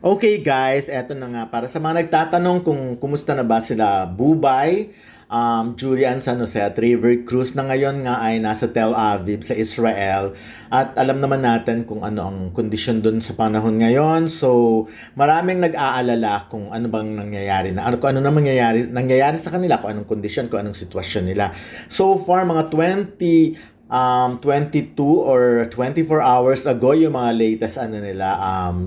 Okay guys, eto na nga. Para sa mga nagtatanong kung kumusta na ba sila Bubay, Julian San Jose at River Cruz na ngayon nga ay nasa Tel Aviv sa Israel. At alam naman natin kung ano ang kondisyon dun sa panahon ngayon. So maraming nag-aalala kung ano bang nangyayari na. Kung ano na nangyayari sa kanila, kung anong kondisyon, kung anong sitwasyon nila. So far mga 22 or 24 hours ago yung mga latest nila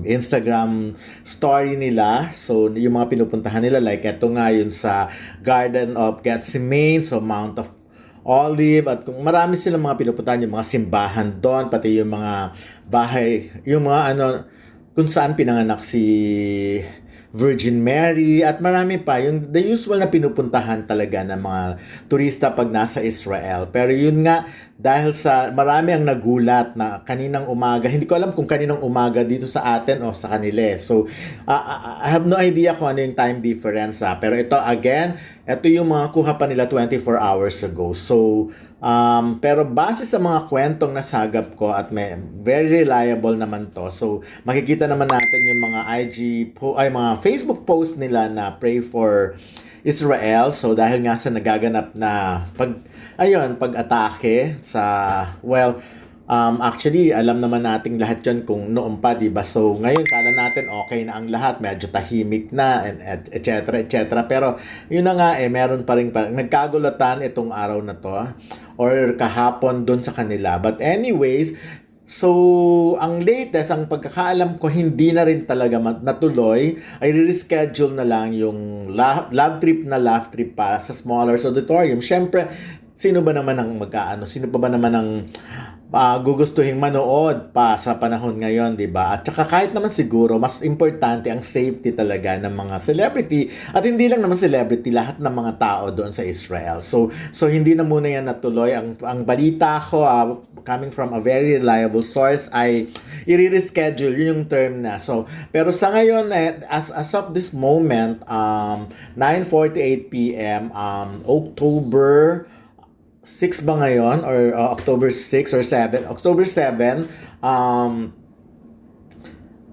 Instagram story nila. So yung mga pinupuntahan nila, like eto nga yun sa Garden of Gethsemane, so Mount of Olive, at kung marami silang mga pinupuntahan, yung mga simbahan doon, pati yung mga bahay, yung mga kung saan pinanganak si Virgin Mary, at marami pa yung the usual na pinupuntahan talaga ng mga turista pag nasa Israel. Pero yun nga, dahil sa marami ang nagulat na kaninang umaga, hindi ko alam kung kaninang umaga dito sa atin o sa kanila. So I have no idea kung ano yung time difference. Pero ito again, ito yung mga kuha pa nila 24 hours ago. So pero base sa mga kwentong nasagap ko, at may very reliable naman to. So makikita naman natin yung mga mga Facebook post nila na pray for Israel. So dahil nga sa nagaganap na pag-atake sa, actually alam naman nating lahat 'yon kung noon pa, 'di ba? So ngayon kala natin okay na ang lahat, medyo tahimik na, and et cetera, et cetera. Pero yun na nga, meron pa rin nagkagulatan itong araw na to, or kahapon doon sa kanila. But anyways, so ang latest, ang pagkakaalam ko, hindi na rin talaga natuloy, ay reschedule na lang yung love trip pa sa smaller auditorium. Syempre, sino ba naman ang sino pa ba naman ang gugustuhin manood pa sa panahon ngayon, 'di ba? At saka kahit naman siguro mas importante ang safety talaga ng mga celebrity, at hindi lang naman celebrity, lahat ng mga tao doon sa Israel. So hindi na muna yan natuloy. Ang balita ko, coming from a very reliable source, ay i-reschedule yung term na. So pero sa ngayon, as of this moment, 9:48 p.m. October 6 ba ngayon, or October 6 or 7? October 7,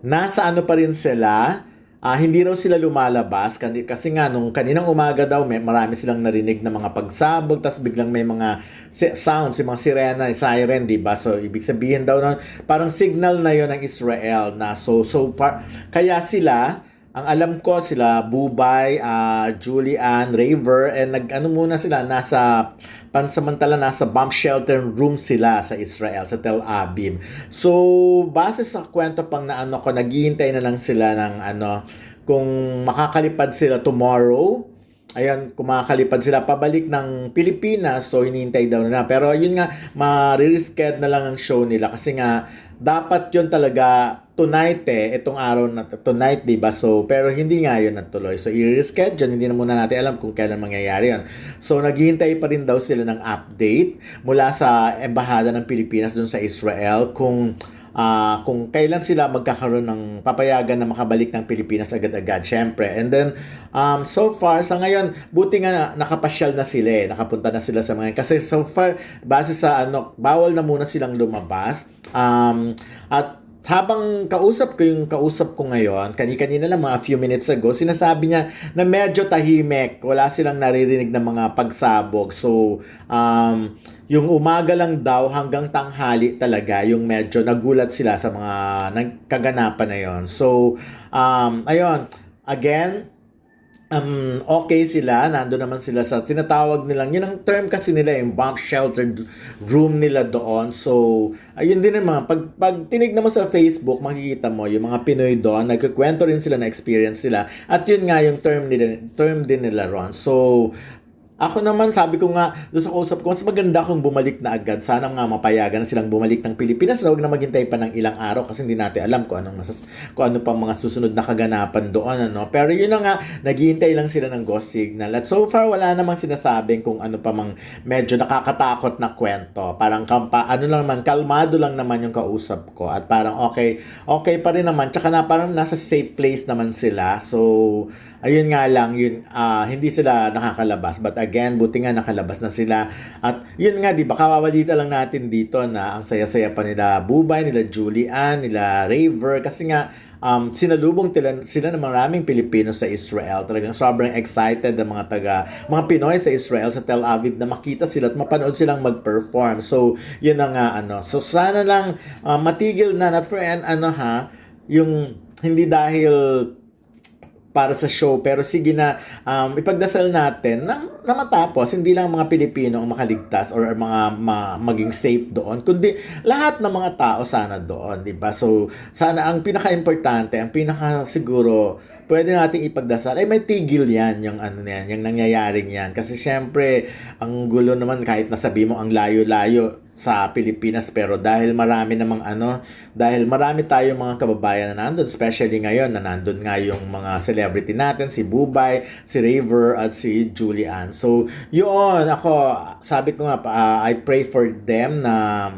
nasa pa rin sila. Hindi raw sila lumalabas kasi nga nung kaninang umaga daw marami silang narinig na mga pagsabog, tas biglang may mga sounds, yung mga sirena, siren, di ba? So ibig sabihin daw na parang signal na yon ng Israel na kaya sila, ang alam ko, sila Bubay, Julian, Raver, and muna sila, pansamantala nasa bomb shelter room sila sa Israel, sa Tel Aviv. So base sa kwento pang ko, naghihintay na lang sila ng kung makakalipad sila tomorrow. Ayan, kumakalipad sila pabalik ng Pilipinas, so hinihintay daw na. Pero yun nga, ma-reschedule na lang ang show nila kasi nga dapat yun talaga tonight, itong araw na tonight, di ba? So pero hindi nga yun natuloy, so i-reschedule. Hindi na muna natin alam kung kailan mangyayari yun. So naghihintay pa rin daw sila ng update mula sa embahada ng Pilipinas dun sa Israel kung kailan sila magkakaroon ng papayagan na makabalik ng Pilipinas agad-agad, syempre. And then so far sa ngayon, buti nga nakapasyal na sila, nakapunta na sila sa mga, kasi so far base sa bawal na muna silang lumabas. At habang kausap ko ngayon, kanina lang, mga few minutes ago, sinasabi niya na medyo tahimik, wala silang naririnig ng mga pagsabog. So yung umaga lang daw hanggang tanghali talaga yung medyo nagulat sila sa mga kaganapan na yon. So ayun, again, okay sila, nando naman sila sa tinatawag nilang, yun ang term kasi nila, yung bomb sheltered room nila doon. So ayun din naman, pag tinignan mo sa Facebook, makikita mo yung mga Pinoy doon, nagkukwento rin sila na experience sila, at yun nga yung term din nila ron. So ako naman, sabi ko nga doon sa kausap ko, mas maganda kung bumalik na agad. Sana nga mapayagan na silang bumalik ng Pilipinas. Huwag na maghintay pa ng ilang araw kasi hindi natin alam kung ano pa mga susunod na kaganapan doon. Pero yun na nga, naghihintay lang sila ng ghost signal. At so far, wala namang sinasabing kung ano pa mang medyo nakakatakot na kwento. Parang kalmado lang naman yung kausap ko. At parang okay pa rin naman. Tsaka parang nasa safe place naman sila. So ayun nga lang, hindi sila nakakalabas. But again, buti nga nakalabas na sila. At yun nga, di ba, kawabalita lang natin dito na ang saya-saya pa nila Bubay, nila Julian, nila Raver. Kasi nga, sinalubong sila ng maraming Pilipino sa Israel. Talagang sobrang excited ang mga Pinoy sa Israel, sa Tel Aviv, na makita sila at mapanood silang mag-perform. So, yun na nga, So, sana lang matigil na, not for yung hindi dahil para sa show, pero sige na, ipagdasal natin na matapos, hindi lang mga Pilipino ang makaligtas or maging safe doon, kundi lahat ng mga tao sana doon, di ba? So, sana ang pinaka-importante, ang pinaka-siguro, pwede nating ipagdasal, ay may tigil yan, yung yung nangyayaring yan. Kasi syempre, ang gulo naman kahit nasabi mo ang layo-layo sa Pilipinas, pero dahil marami tayong mga kababayan na nandun, especially ngayon na nandun nga yung mga celebrity natin, si Bubay, si Raver, at si Julian. So, yun, sabi ko nga, I pray for them na,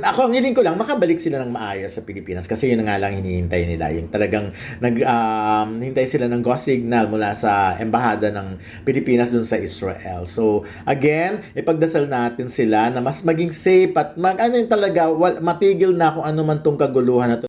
ang hiling ko lang, makabalik sila ng maayos sa Pilipinas, kasi yun nga lang hinihintay nila, yung talagang hintay sila ng go signal mula sa embahada ng Pilipinas dun sa Israel. So, again, ipagdasal natin sila na mas maging safe at matigil na kung ano man tong kaguluhan na to